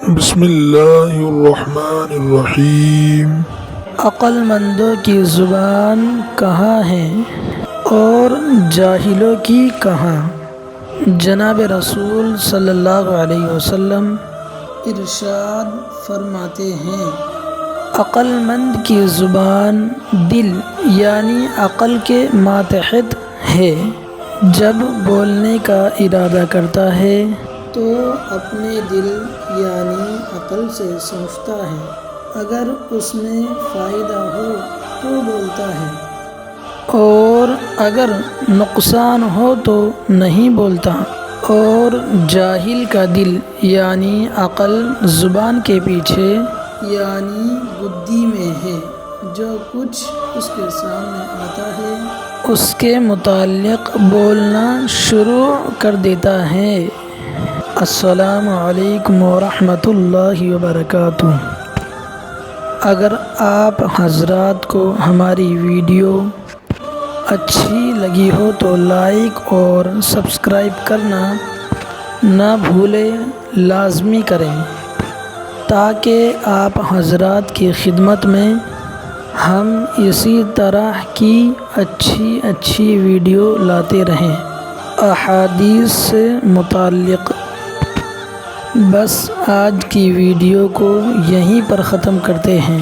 بسم اللہ الرحمن الرحیم۔ عقل مندوں کی زبان کہاں ہے اور جاہلوں کی کہاں؟ جناب رسول صلی اللہ علیہ وسلم ارشاد فرماتے ہیں، عقل مند کی زبان دل یعنی عقل کے ماتحت ہے۔ جب بولنے کا ارادہ کرتا ہے تو اپنے دل یعنی عقل سے سوچتا ہے، اگر اس میں فائدہ ہو تو بولتا ہے اور اگر نقصان ہو تو نہیں بولتا۔ اور جاہل کا دل یعنی عقل زبان کے پیچھے یعنی بدی میں ہے، جو کچھ اس کے سامنے آتا ہے اس کے متعلق بولنا شروع کر دیتا ہے۔ السلام علیکم ورحمۃ اللہ وبرکاتہ۔ اگر آپ حضرات کو ہماری ویڈیو اچھی لگی ہو تو لائک اور سبسکرائب کرنا نہ بھولیں، لازمی کریں تاکہ آپ حضرات کی خدمت میں ہم اسی طرح کی اچھی ویڈیو لاتے رہیں احادیث سے متعلق۔ بس آج کی ویڈیو کو یہیں پر ختم کرتے ہیں۔